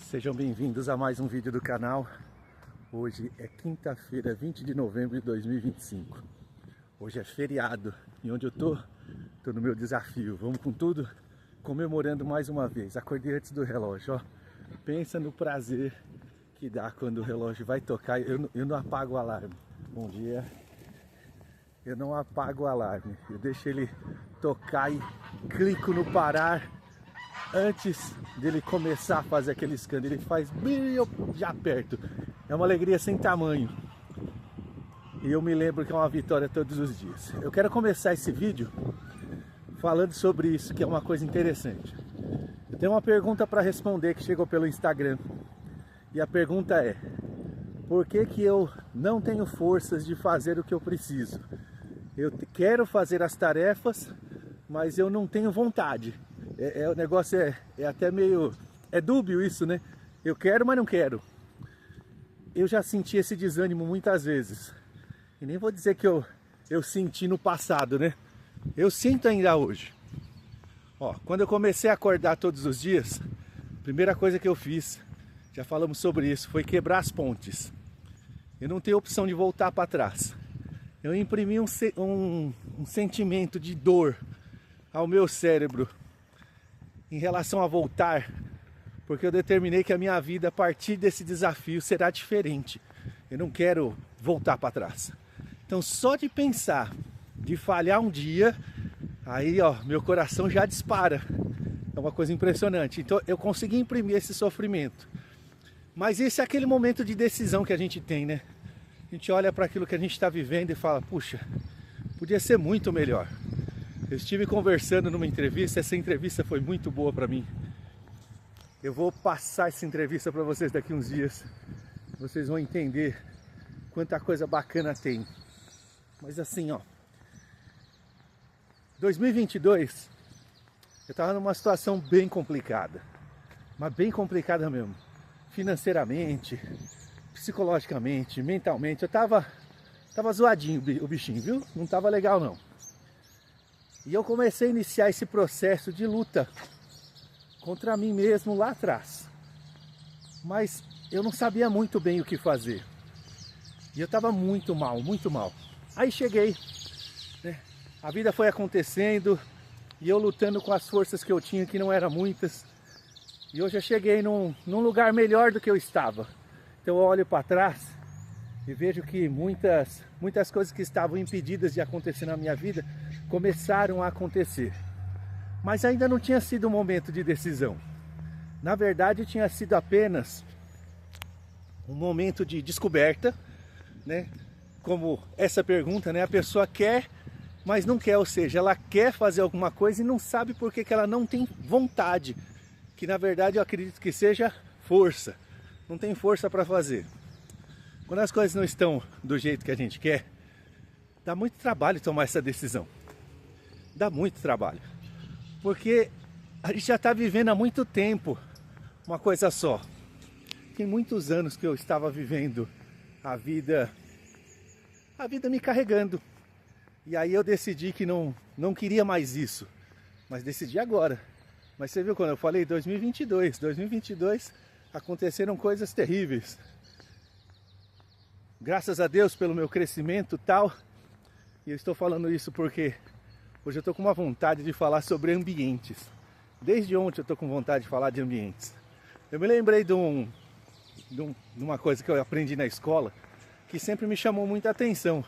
Sejam bem-vindos a mais um vídeo do canal. Hoje é quinta-feira, 20 de novembro de 2025. Hoje é feriado e onde eu tô no meu desafio. Vamos com tudo, comemorando mais uma vez. Acordei antes do relógio, ó. Pensa no prazer que dá quando o relógio vai tocar. Eu não apago o alarme. Bom dia. Eu não apago o alarme. Eu deixo ele tocar e clico no parar antes dele começar a fazer aquele escândalo. Ele faz bem, eu já aperto. É uma alegria sem tamanho. E eu me lembro que é uma vitória todos os dias. Eu quero começar esse vídeo falando sobre isso, que é uma coisa interessante. Eu tenho uma pergunta para responder que chegou pelo Instagram. E a pergunta é: por que eu não tenho forças de fazer o que eu preciso? Eu quero fazer as tarefas, mas eu não tenho vontade. O negócio é até meio... é dúbio isso, né? Eu quero, mas não quero. Eu já senti esse desânimo muitas vezes. E nem vou dizer que eu senti no passado, né? Eu sinto ainda hoje. Ó, quando eu comecei a acordar todos os dias, a primeira coisa que eu fiz, já falamos sobre isso, foi quebrar as pontes. Eu não tenho opção de voltar para trás. Eu imprimi um sentimento de dor ao meu cérebro em relação a voltar, porque eu determinei que a minha vida a partir desse desafio será diferente. Eu não quero voltar para trás. Então só de pensar, de falhar um dia, aí ó, meu coração já dispara. É uma coisa impressionante. Então eu consegui imprimir esse sofrimento. Mas esse é aquele momento de decisão que a gente tem, né? A gente olha para aquilo que a gente está vivendo e fala, puxa, podia ser muito melhor. Eu estive conversando numa entrevista, essa entrevista foi muito boa para mim. Eu vou passar essa entrevista para vocês daqui uns dias. Vocês vão entender quanta coisa bacana tem. Mas assim, ó, 2022, eu estava numa situação bem complicada. Mas bem complicada mesmo. Financeiramente, psicologicamente, mentalmente. Eu tava zoadinho o bichinho, viu? Não tava legal não. E eu comecei a iniciar esse processo de luta contra mim mesmo lá atrás. Mas eu não sabia muito bem o que fazer. E eu estava muito mal, muito mal. Aí cheguei, né? A vida foi acontecendo e eu lutando com as forças que eu tinha, que não eram muitas. E hoje eu cheguei num lugar melhor do que eu estava. Então eu olho para trás e vejo que muitas coisas que estavam impedidas de acontecer na minha vida começaram a acontecer. Mas ainda não tinha sido um momento de decisão. Na verdade, tinha sido apenas um momento de descoberta, né? Como essa pergunta, né? A pessoa quer, mas não quer. Ou seja, ela quer fazer alguma coisa e não sabe por que ela não tem vontade. Que na verdade eu acredito que seja força. Não tem força para fazer. Quando as coisas não estão do jeito que a gente quer, dá muito trabalho tomar essa decisão. Dá muito trabalho. Porque a gente já está vivendo há muito tempo uma coisa só. Tem muitos anos que eu estava vivendo a vida me carregando. E aí eu decidi que não queria mais isso. Mas decidi agora. Mas você viu quando eu falei 2022 aconteceram coisas terríveis. Graças a Deus pelo meu crescimento e tal. E eu estou falando isso porque hoje eu estou com uma vontade de falar sobre ambientes. Desde ontem eu estou com vontade de falar de ambientes. Eu me lembrei de uma coisa que eu aprendi na escola, que sempre me chamou muita atenção.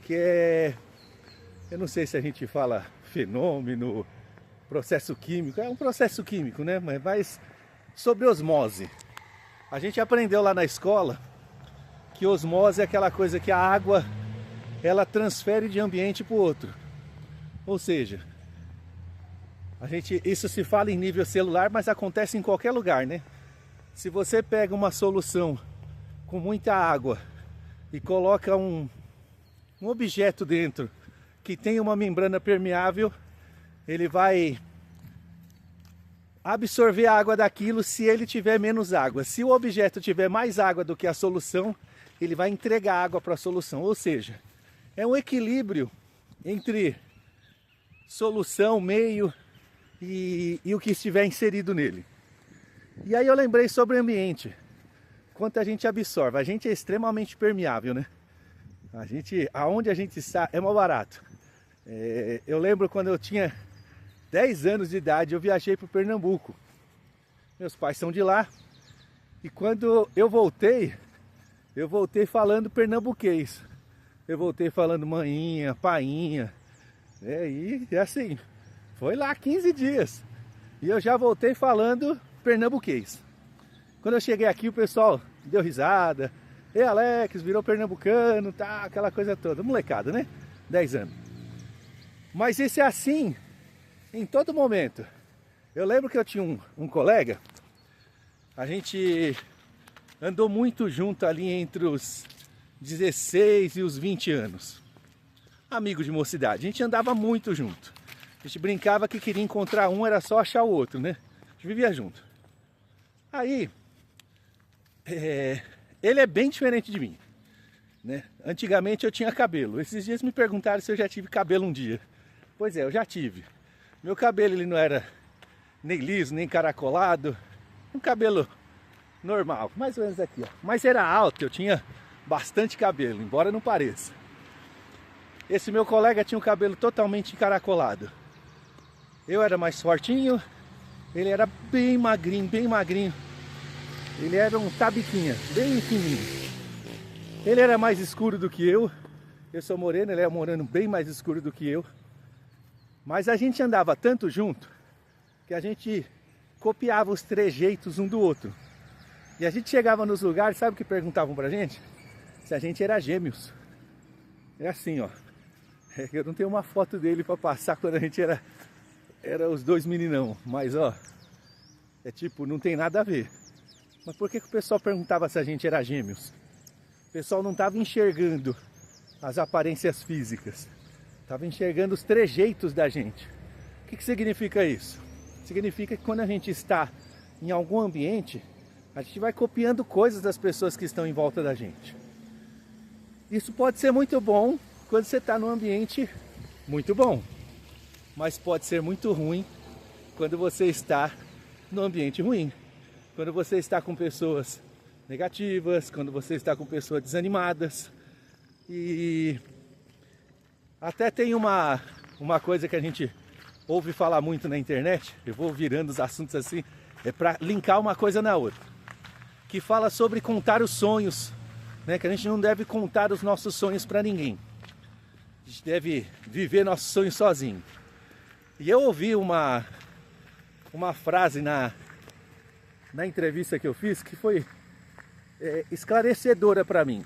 Que é, eu não sei se a gente fala fenômeno, processo químico. É um processo químico, né? Mas sobre osmose. A gente aprendeu lá na escola que osmose é aquela coisa que a água ela transfere de ambiente para o outro. Ou seja, isso se fala em nível celular, mas acontece em qualquer lugar, né? Se você pega uma solução com muita água e coloca um objeto dentro que tem uma membrana permeável, ele vai absorver a água daquilo se ele tiver menos água. Se o objeto tiver mais água do que a solução, ele vai entregar água para a solução. Ou seja, é um equilíbrio entre solução, meio e o que estiver inserido nele. E aí eu lembrei sobre o ambiente, quanto a gente absorve. A gente é extremamente permeável, né? Aonde a gente está é mais barato. Eu lembro quando eu tinha 10 anos de idade, eu viajei para o Pernambuco. Meus pais são de lá. E quando eu voltei falando pernambuquês. Eu voltei falando maninha, painha. E assim, foi lá 15 dias. E eu já voltei falando pernambuquês. Quando eu cheguei aqui, o pessoal deu risada. E Alex, virou pernambucano, tá, aquela coisa toda. Molecada, né? 10 anos. Mas isso é assim em todo momento. Eu lembro que eu tinha um colega, a gente andou muito junto ali entre os 16 e os 20 anos. Amigo de mocidade, a gente andava muito junto. A gente brincava que queria encontrar um, era só achar o outro, né? A gente vivia junto. Aí, ele é bem diferente de mim, né? Antigamente eu tinha cabelo. Esses dias me perguntaram se eu já tive cabelo um dia. Pois é, eu já tive. Meu cabelo ele não era nem liso, nem encaracolado. Um cabelo normal, mais ou menos aqui, ó. Mas era alto, eu tinha bastante cabelo, embora não pareça. Esse meu colega tinha o cabelo totalmente encaracolado. Eu era mais fortinho, ele era bem magrinho, bem magrinho. Ele era um tabiquinha, bem fininho. Ele era mais escuro do que eu sou moreno, ele é moreno bem mais escuro do que eu. Mas a gente andava tanto junto que a gente copiava os trejeitos um do outro. E a gente chegava nos lugares, sabe o que perguntavam pra gente? Se a gente era gêmeos. É assim, ó. Eu não tenho uma foto dele pra passar quando a gente era os dois meninão. Mas, ó, é tipo, não tem nada a ver. Mas por que o pessoal perguntava se a gente era gêmeos? O pessoal não estava enxergando as aparências físicas. Estava enxergando os trejeitos da gente. O que significa isso? Significa que quando a gente está em algum ambiente, a gente vai copiando coisas das pessoas que estão em volta da gente. Isso pode ser muito bom quando você está num ambiente muito bom. Mas pode ser muito ruim quando você está num ambiente ruim. Quando você está com pessoas negativas, quando você está com pessoas desanimadas. E até tem uma coisa que a gente ouve falar muito na internet, eu vou virando os assuntos assim, é para linkar uma coisa na outra, que fala sobre contar os sonhos, né? Que a gente não deve contar os nossos sonhos para ninguém. A gente deve viver nossos sonhos sozinho. E eu ouvi uma frase na entrevista que eu fiz que foi esclarecedora para mim.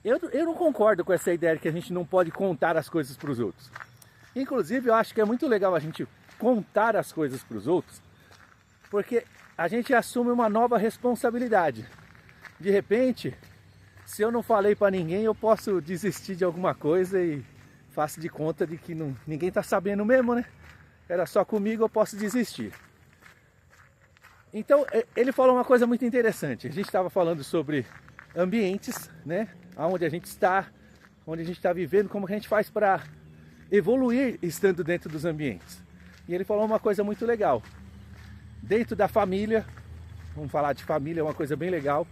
Eu não concordo com essa ideia de que a gente não pode contar as coisas para os outros. Inclusive, eu acho que é muito legal a gente contar as coisas para os outros, porque a gente assume uma nova responsabilidade. De repente, se eu não falei para ninguém, eu posso desistir de alguma coisa e faço de conta de que ninguém está sabendo mesmo, né? Era só comigo, eu posso desistir. Então, ele falou uma coisa muito interessante. A gente estava falando sobre ambientes, né? Onde a gente está, onde a gente está vivendo, como que a gente faz para evoluir estando dentro dos ambientes. E ele falou uma coisa muito legal. Dentro da família, vamos falar de família, é uma coisa bem legal.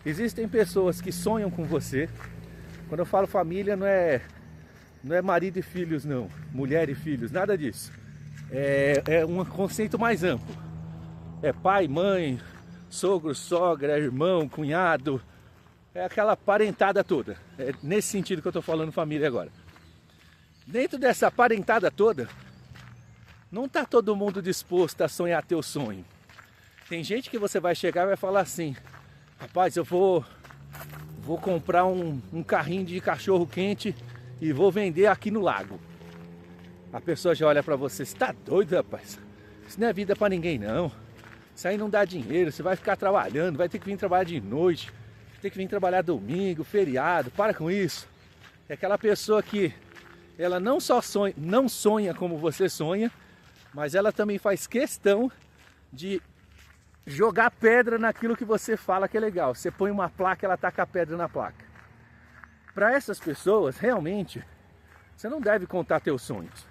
Existem pessoas que sonham com você. Quando eu falo família, não é marido e filhos, não. Mulher e filhos, nada disso. É um conceito mais amplo. É pai, mãe, sogro, sogra, irmão, cunhado. É aquela parentada toda. É nesse sentido que eu estou falando família agora. Dentro dessa parentada toda, não está todo mundo disposto a sonhar teu sonho. Tem gente que você vai chegar e vai falar assim: rapaz, eu vou comprar um carrinho de cachorro quente e vou vender aqui no lago. A pessoa já olha para você: você tá doido, rapaz? Isso não é vida para ninguém, não. Isso aí não dá dinheiro, você vai ficar trabalhando, vai ter que vir trabalhar de noite, tem que vir trabalhar domingo, feriado, para com isso. É aquela pessoa que ela não só não sonha como você sonha, mas ela também faz questão de jogar pedra naquilo que você fala que é legal. Você põe uma placa, ela taca a pedra na placa. Para essas pessoas, realmente, você não deve contar teus sonhos.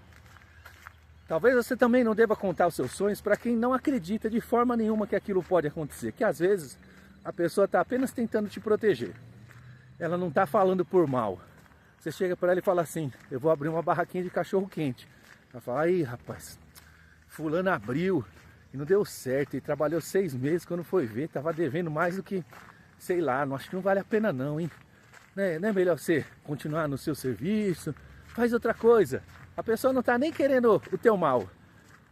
Talvez você também não deva contar os seus sonhos para quem não acredita de forma nenhuma que aquilo pode acontecer. Que às vezes a pessoa está apenas tentando te proteger. Ela não está falando por mal. Você chega para ela e fala assim: eu vou abrir uma barraquinha de cachorro quente. Ela fala: aí rapaz, fulano abriu e não deu certo. E trabalhou 6 meses, quando foi ver, estava devendo mais do que, sei lá, acho que não vale a pena não, hein? Não é melhor você continuar no seu serviço? Faz outra coisa. A pessoa não está nem querendo o teu mal.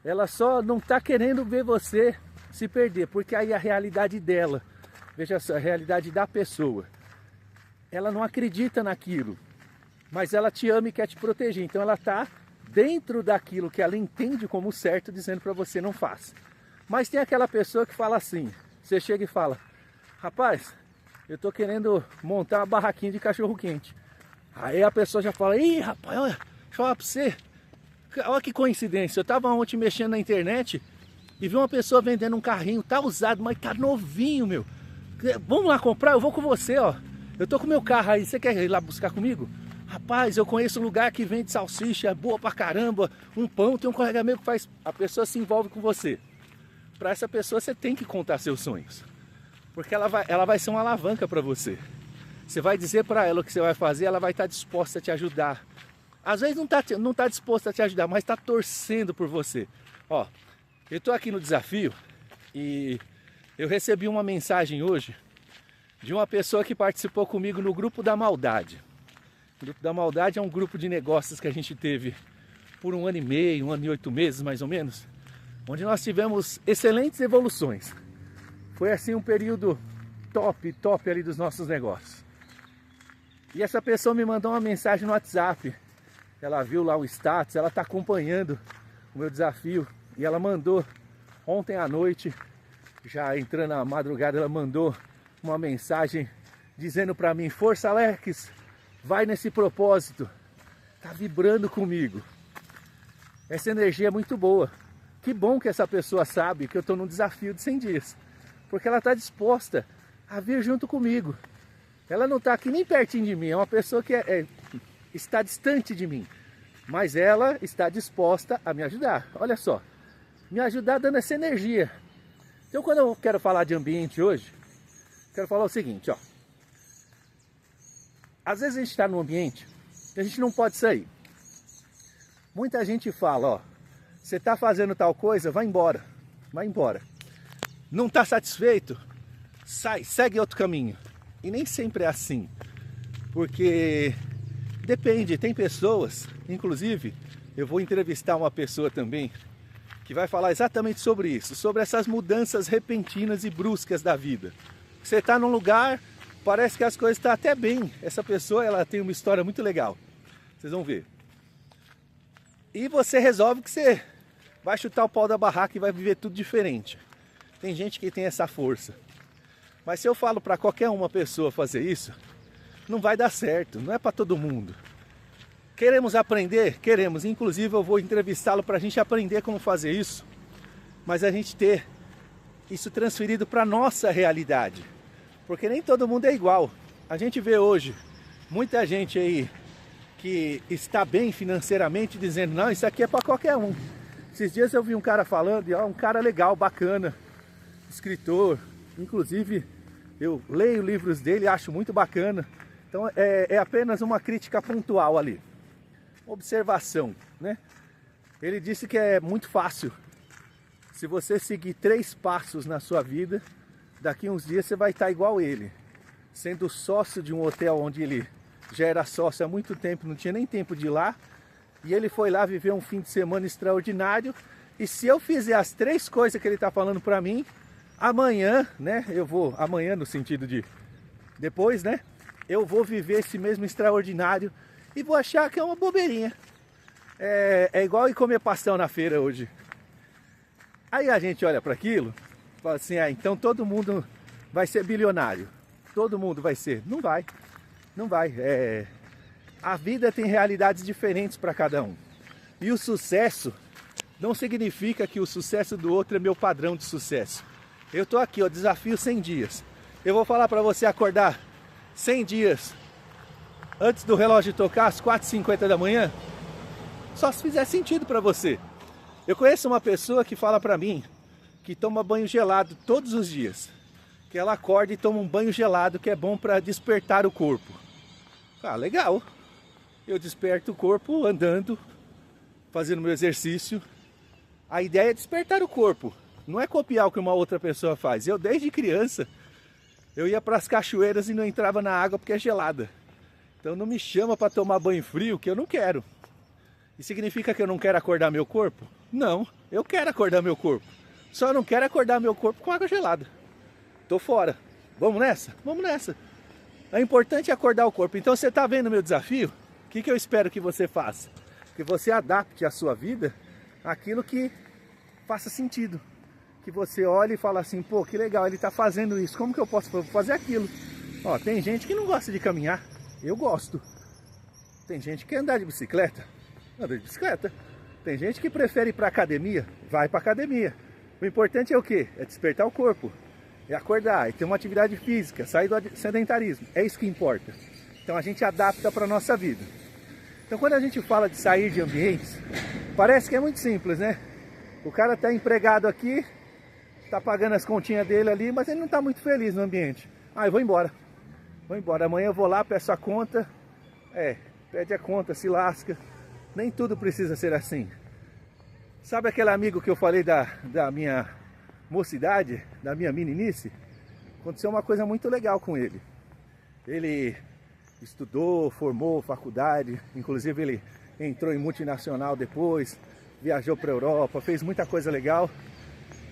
Ela só não está querendo ver você se perder. Porque aí a realidade dela, veja só, a realidade da pessoa. Ela não acredita naquilo, mas ela te ama e quer te proteger. Então ela está dentro daquilo que ela entende como certo, dizendo para você: não faça. Mas tem aquela pessoa que fala assim, você chega e fala: rapaz, eu tô querendo montar uma barraquinha de cachorro quente. Aí a pessoa já fala: ih rapaz, olha, deixa eu falar pra você, olha que coincidência, eu tava ontem mexendo na internet e vi uma pessoa vendendo um carrinho, tá usado, mas tá novinho, meu. Vamos lá comprar, eu vou com você, ó. Eu tô com meu carro aí, você quer ir lá buscar comigo? Rapaz, eu conheço um lugar que vende salsicha boa pra caramba, um pão, tem um colega meu que faz. A pessoa se envolve com você. Para essa pessoa você tem que contar seus sonhos, porque ela vai ser uma alavanca para você. Você vai dizer para ela o que você vai fazer, ela vai estar disposta a te ajudar. Às vezes não tá disposta a te ajudar, mas está torcendo por você. Ó, eu estou aqui no desafio e eu recebi uma mensagem hoje de uma pessoa que participou comigo no Grupo da Maldade. O Grupo da Maldade é um grupo de negócios que a gente teve por 1 ano e meio, 1 ano e 8 meses mais ou menos, onde nós tivemos excelentes evoluções. Foi assim um período top ali dos nossos negócios. E essa pessoa me mandou uma mensagem no WhatsApp. Ela viu lá o status, ela está acompanhando o meu desafio. E ela mandou ontem à noite, já entrando na madrugada, ela mandou uma mensagem dizendo para mim: força Alex, vai nesse propósito, tá vibrando comigo. Essa energia é muito boa. Que bom que essa pessoa sabe que eu estou num desafio de 100 dias, porque ela está disposta a vir junto comigo. Ela não está aqui nem pertinho de mim, é uma pessoa que está distante de mim, mas ela está disposta a me ajudar. Olha só, me ajudar dando essa energia. Então, quando eu quero falar de ambiente hoje, quero falar o seguinte, ó. Às vezes a gente está num ambiente que a gente não pode sair. Muita gente fala: ó, você está fazendo tal coisa, vai embora, vai embora. Não está satisfeito? Sai, segue outro caminho. E nem sempre é assim, porque depende, tem pessoas, inclusive eu vou entrevistar uma pessoa também que vai falar exatamente sobre isso, sobre essas mudanças repentinas e bruscas da vida. Você está num lugar, parece que as coisas estão até bem, essa pessoa ela tem uma história muito legal, vocês vão ver. E você resolve que você vai chutar o pau da barraca e vai viver tudo diferente. Tem gente que tem essa força. Mas se eu falo para qualquer uma pessoa fazer isso, não vai dar certo, não é para todo mundo. Queremos aprender? Queremos. Inclusive eu vou entrevistá-lo para a gente aprender como fazer isso. Mas a gente ter isso transferido para a nossa realidade. Porque nem todo mundo é igual. A gente vê hoje muita gente aí que está bem financeiramente dizendo: não, isso aqui é para qualquer um. Esses dias eu vi um cara falando, e ó, um cara legal, bacana, escritor, inclusive eu leio livros dele, acho muito bacana. Então é apenas uma crítica pontual ali, observação, né? Ele disse que é muito fácil. Se você seguir 3 passos na sua vida, daqui uns dias você vai estar igual ele, sendo sócio de um hotel onde ele já era sócio há muito tempo, não tinha nem tempo de ir lá, e ele foi lá viver um fim de semana extraordinário. E se eu fizer as 3 coisas que ele está falando para mim, amanhã, né, amanhã no sentido de depois, né, eu vou viver esse mesmo extraordinário e vou achar que é uma bobeirinha. É igual ir comer pastel na feira hoje. Aí a gente olha para aquilo e fala assim: então todo mundo vai ser bilionário, todo mundo vai ser. Não vai, não vai. A vida tem realidades diferentes para cada um. E o sucesso não significa que o sucesso do outro é meu padrão de sucesso. Eu tô aqui, ó, desafio 100 dias. Eu vou falar para você acordar 100 dias antes do relógio tocar às 4h50 da manhã, só se fizer sentido para você. Eu conheço uma pessoa que fala pra mim que toma banho gelado todos os dias. Que ela acorda e toma um banho gelado que é bom para despertar o corpo. Ah, legal. Eu desperto o corpo andando, fazendo meu exercício. A ideia é despertar o corpo. Não é copiar o que uma outra pessoa faz. Eu, desde criança, eu ia para as cachoeiras e não entrava na água porque é gelada. Então não me chama para tomar banho frio que eu não quero. E significa que eu não quero acordar meu corpo? Não, eu quero acordar meu corpo. Só não quero acordar meu corpo com água gelada. Tô fora. Vamos nessa? Vamos nessa. É importante acordar o corpo. Então você está vendo meu desafio? O que eu espero que você faça? Que você adapte a sua vida àquilo que faça sentido. Que você olhe e fale assim, pô, que legal, ele está fazendo isso. Como que eu posso fazer aquilo? Ó, tem gente que não gosta de caminhar. Eu gosto. Tem gente que quer andar de bicicleta. Anda de bicicleta. Tem gente que prefere ir para academia. Vai para academia. O importante é o quê? É despertar o corpo. É acordar, é ter uma atividade física, sair do sedentarismo. É isso que importa. Então a gente adapta para a nossa vida. Então quando a gente fala de sair de ambientes, parece que é muito simples, né? O cara está empregado aqui, está pagando as continhas dele ali, mas ele não está muito feliz no ambiente. Ah, eu vou embora. Vou embora. Amanhã eu vou lá, peço a conta. Pede a conta, se lasca. Nem tudo precisa ser assim. Sabe aquele amigo que eu falei da minha mocidade, da minha meninice? Aconteceu uma coisa muito legal com ele. Ele estudou, formou faculdade, inclusive ele entrou em multinacional depois, viajou para a Europa, fez muita coisa legal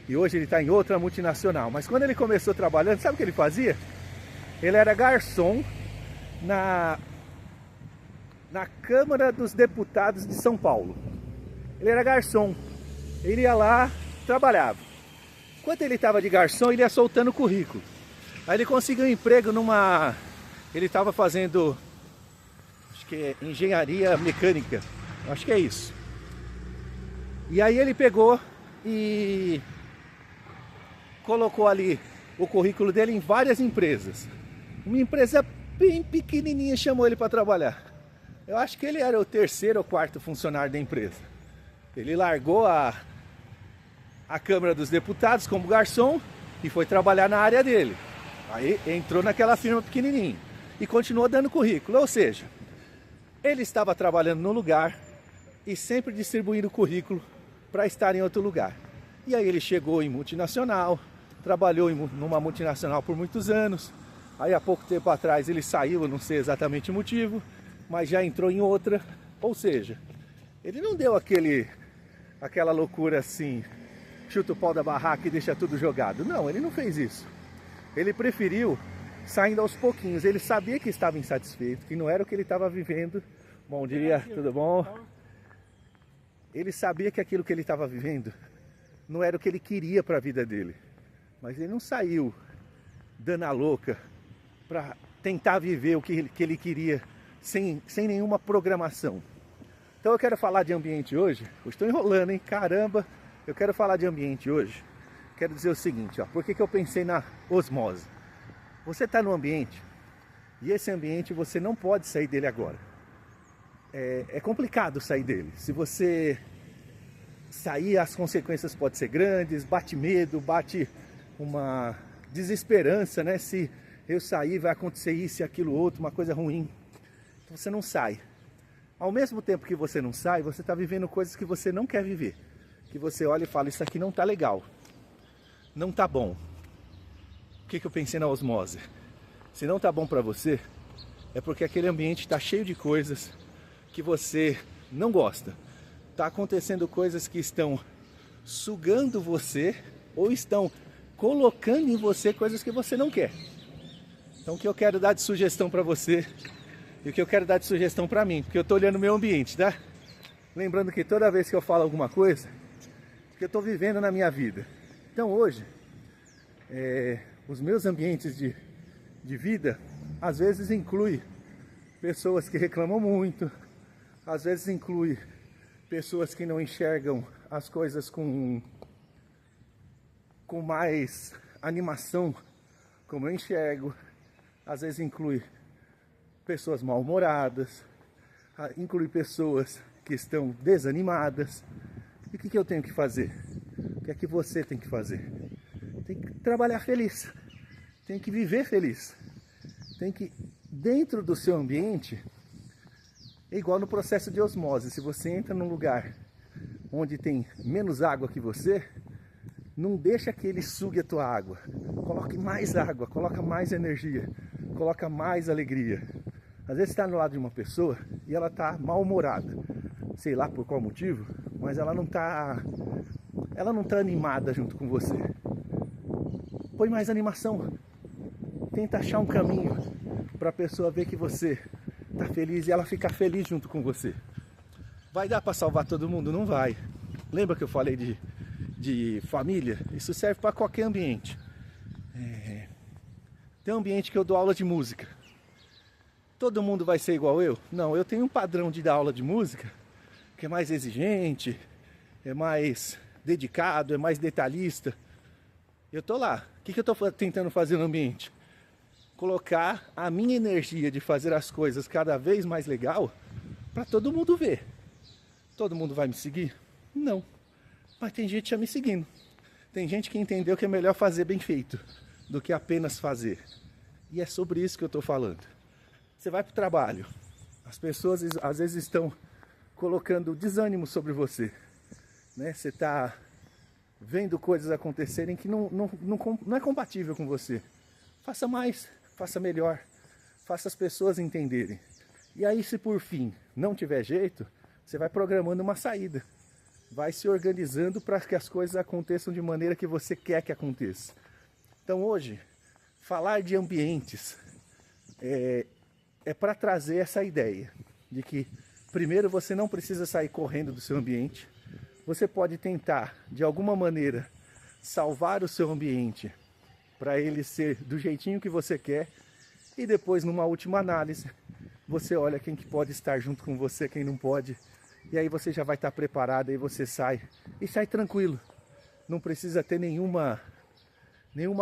e hoje ele está em outra multinacional. Mas quando ele começou trabalhando, sabe o que ele fazia? Ele era garçom na Câmara dos Deputados de São Paulo. Ele era garçom, ele ia lá, trabalhava. Enquanto ele estava de garçom, ele ia soltando currículo. Aí ele conseguiu um emprego numa... Ele estava fazendo, acho que é engenharia mecânica, acho que é isso. E aí ele pegou e colocou ali o currículo dele em várias empresas. Uma empresa bem pequenininha chamou ele para trabalhar. Eu acho que ele era o terceiro ou quarto funcionário da empresa. Ele largou a Câmara dos Deputados como garçom e foi trabalhar na área dele. Aí entrou naquela firma pequenininha e continuou dando currículo. Ou seja, ele estava trabalhando num lugar e sempre distribuindo currículo para estar em outro lugar. E aí ele chegou em multinacional, trabalhou numa multinacional por muitos anos. Aí há pouco tempo atrás ele saiu, eu não sei exatamente o motivo, mas já entrou em outra. Ou seja, ele não deu aquela loucura assim, chuta o pau da barraca e deixa tudo jogado. Não, ele não fez isso. Ele preferiu saindo aos pouquinhos. Ele sabia que estava insatisfeito, que não era o que ele estava vivendo. Bom dia, tudo bom? Ele sabia que aquilo que ele estava vivendo não era o que ele queria para a vida dele. Mas ele não saiu dando a louca para tentar viver o que ele queria sem nenhuma programação. Então eu quero falar de ambiente hoje. Eu estou enrolando, hein? Caramba! Eu quero falar de ambiente hoje. Quero dizer o seguinte, ó. Por que eu pensei na osmose? Você está no ambiente e esse ambiente você não pode sair dele agora. É complicado sair dele. Se você sair, as consequências podem ser grandes, bate medo, bate uma desesperança, né? Se eu sair vai acontecer isso e aquilo outro, uma coisa ruim. Então você não sai. Ao mesmo tempo que você não sai, você está vivendo coisas que você não quer viver. Que você olha e fala, isso aqui não está legal. Não está bom. O que eu pensei na osmose? Se não está bom para você, é porque aquele ambiente está cheio de coisas que você não gosta. Está acontecendo coisas que estão sugando você ou estão colocando em você coisas que você não quer. Então o que eu quero dar de sugestão para você e o que eu quero dar de sugestão para mim, porque eu estou olhando o meu ambiente, tá? Lembrando que toda vez que eu falo alguma coisa, que eu estou vivendo na minha vida. Então hoje, os meus ambientes de vida, às vezes inclui pessoas que reclamam muito, às vezes inclui pessoas que não enxergam as coisas com mais animação, como eu enxergo, às vezes inclui pessoas mal-humoradas, inclui pessoas que estão desanimadas. E o que eu tenho que fazer? O que é que você tem que fazer? Tem que trabalhar feliz, tem que viver feliz, tem que, dentro do seu ambiente, é igual no processo de osmose. Se você entra num lugar onde tem menos água que você, não deixa que ele sugue a tua água. Coloque mais água, coloca mais energia, coloca mais alegria. Às vezes você está no lado de uma pessoa e ela está mal-humorada, sei lá por qual motivo, mas ela não está animada junto com você. Põe mais animação. Tenta achar um caminho para a pessoa ver que você está feliz e ela ficar feliz junto com você. Vai dar para salvar todo mundo? Não vai. Lembra que eu falei de família? Isso serve para qualquer ambiente. Tem um ambiente que eu dou aula de música. Todo mundo vai ser igual eu? Não, eu tenho um padrão de dar aula de música que é mais exigente, é mais dedicado, é mais detalhista. Eu tô lá. O que eu tô tentando fazer no ambiente? Colocar a minha energia de fazer as coisas cada vez mais legal para todo mundo ver. Todo mundo vai me seguir? Não. Mas tem gente já me seguindo. Tem gente que entendeu que é melhor fazer bem feito do que apenas fazer. E é sobre isso que eu tô falando. Você vai pro trabalho. As pessoas às vezes estão colocando desânimo sobre você, né? Você tá vendo coisas acontecerem que não é compatível com você. Faça mais, faça melhor, faça as pessoas entenderem. E aí, se por fim não tiver jeito, você vai programando uma saída. Vai se organizando para que as coisas aconteçam de maneira que você quer que aconteça. Então hoje, falar de ambientes é para trazer essa ideia de que primeiro você não precisa sair correndo do seu ambiente. Você pode tentar, de alguma maneira, salvar o seu ambiente para ele ser do jeitinho que você quer. E depois, numa última análise, você olha quem que pode estar junto com você, quem não pode. E aí você já vai estar preparado, aí você sai. E sai tranquilo. Não precisa ter nenhuma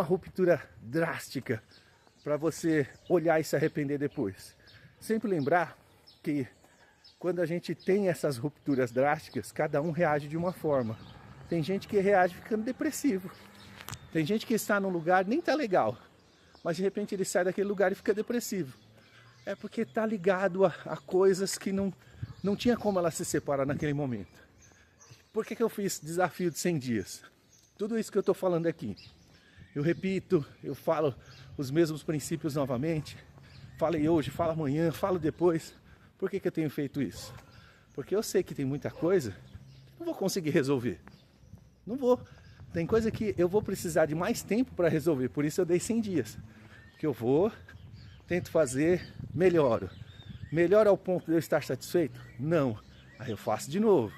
ruptura drástica para você olhar e se arrepender depois. Sempre lembrar que quando a gente tem essas rupturas drásticas, cada um reage de uma forma. Tem gente que reage ficando depressivo. Tem gente que está num lugar nem tá legal, mas de repente ele sai daquele lugar e fica depressivo. É porque está ligado a coisas que não tinha como ela se separar naquele momento. Por que eu fiz desafio de 100 dias? Tudo isso que eu estou falando aqui. Eu repito, eu falo os mesmos princípios novamente. Falei hoje, falo amanhã, falo depois. Por que eu tenho feito isso? Porque eu sei que tem muita coisa que não vou conseguir resolver. Não vou. Tem coisa que eu vou precisar de mais tempo para resolver. Por isso eu dei 100 dias. Porque eu vou, tento fazer, melhoro. Melhora ao ponto de eu estar satisfeito? Não. Aí eu faço de novo.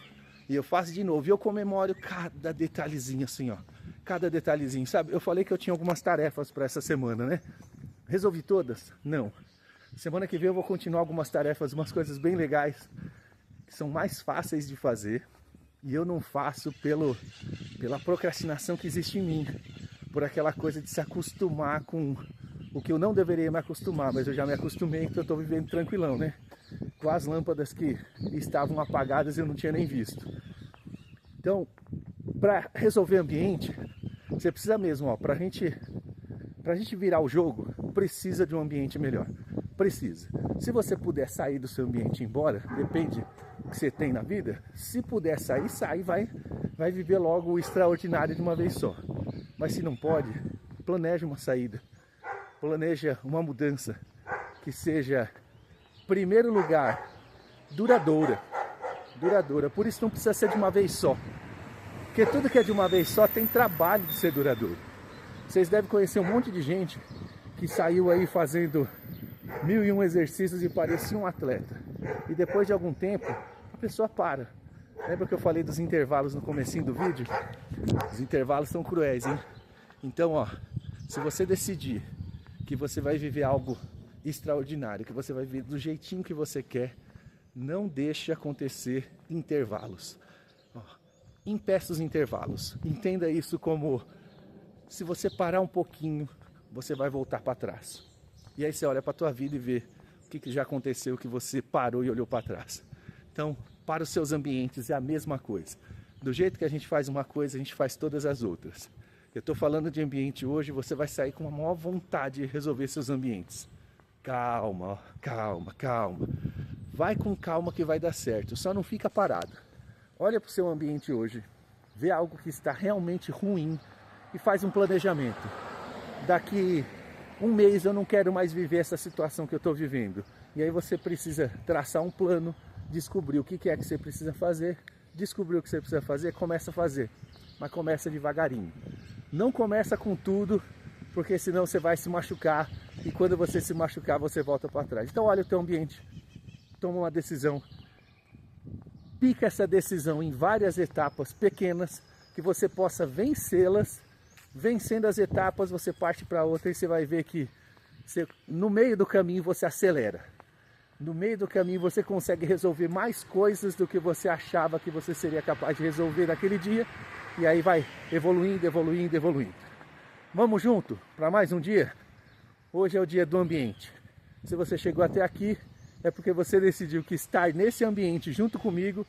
E eu faço de novo. E eu comemoro cada detalhezinho assim, ó. Cada detalhezinho, sabe? Eu falei que eu tinha algumas tarefas para essa semana, né? Resolvi todas? Não. Semana que vem eu vou continuar algumas tarefas, umas coisas bem legais, que são mais fáceis de fazer. E eu não faço pela procrastinação que existe em mim. Por aquela coisa de se acostumar com o que eu não deveria me acostumar. Mas eu já me acostumei, então eu estou vivendo tranquilão, né? Com as lâmpadas que estavam apagadas e eu não tinha nem visto. Então, para resolver ambiente, você precisa mesmo, ó, pra gente virar o jogo, precisa de um ambiente melhor. Precisa. Se você puder sair do seu ambiente e ir embora, depende do que você tem na vida. Se puder sair, sai, vai viver logo o extraordinário de uma vez só. Mas se não pode, planeja uma saída. Planeja uma mudança que seja, em primeiro lugar, duradoura. Por isso não precisa ser de uma vez só. Porque tudo que é de uma vez só tem trabalho de ser duradouro. Vocês devem conhecer um monte de gente que saiu aí fazendo 1001 exercícios e parecia um atleta. E depois de algum tempo, a pessoa para. Lembra que eu falei dos intervalos no comecinho do vídeo? Os intervalos são cruéis, hein? Então, ó, se você decidir que você vai viver algo extraordinário, que você vai viver do jeitinho que você quer, não deixe acontecer intervalos. Ó, impeça os intervalos. Entenda isso como, se você parar um pouquinho, você vai voltar para trás. E aí você olha para a tua vida e vê o que já aconteceu, que você parou e olhou para trás. Então, para os seus ambientes é a mesma coisa. Do jeito que a gente faz uma coisa, a gente faz todas as outras. Eu estou falando de ambiente hoje, você vai sair com a maior vontade de resolver seus ambientes. Calma, calma, calma. Vai com calma que vai dar certo, só não fica parado. Olha para o seu ambiente hoje, vê algo que está realmente ruim e faz um planejamento. Daqui um mês eu não quero mais viver essa situação que eu estou vivendo. E aí você precisa traçar um plano, descobrir o que é que você precisa fazer. Descobriu o que você precisa fazer, começa a fazer. Mas começa devagarinho. Não começa com tudo, porque senão você vai se machucar. E quando você se machucar, você volta para trás. Então olha o teu ambiente. Toma uma decisão. Pica essa decisão em várias etapas pequenas, que você possa vencê-las. Vencendo as etapas, você parte para outra e você vai ver que no meio do caminho você acelera. No meio do caminho você consegue resolver mais coisas do que você achava que você seria capaz de resolver naquele dia. E aí vai evoluindo, evoluindo, evoluindo. Vamos junto para mais um dia? Hoje é o dia do ambiente. Se você chegou até aqui, é porque você decidiu que estar nesse ambiente junto comigo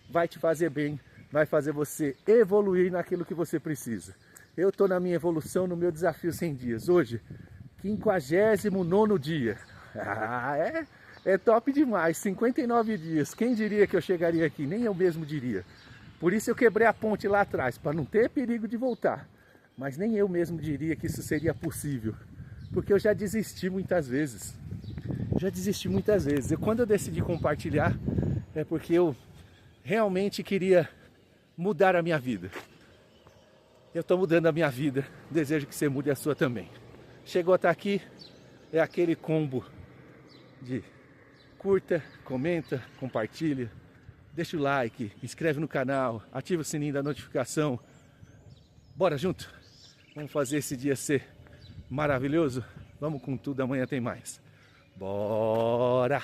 vai te fazer bem, vai fazer você evoluir naquilo que você precisa. Eu estou na minha evolução, no meu desafio 100 dias. Hoje, 59º dia. É top demais, 59 dias. Quem diria que eu chegaria aqui? Nem eu mesmo diria. Por isso eu quebrei a ponte lá atrás, para não ter perigo de voltar. Mas nem eu mesmo diria que isso seria possível. Porque eu já desisti muitas vezes. Quando eu decidi compartilhar, é porque eu realmente queria mudar a minha vida. Eu estou mudando a minha vida, desejo que você mude a sua também. Chegou até aqui, é aquele combo de curta, comenta, compartilha, deixa o like, inscreve no canal, ativa o sininho da notificação. Bora junto? Vamos fazer esse dia ser maravilhoso? Vamos com tudo, amanhã tem mais. Bora!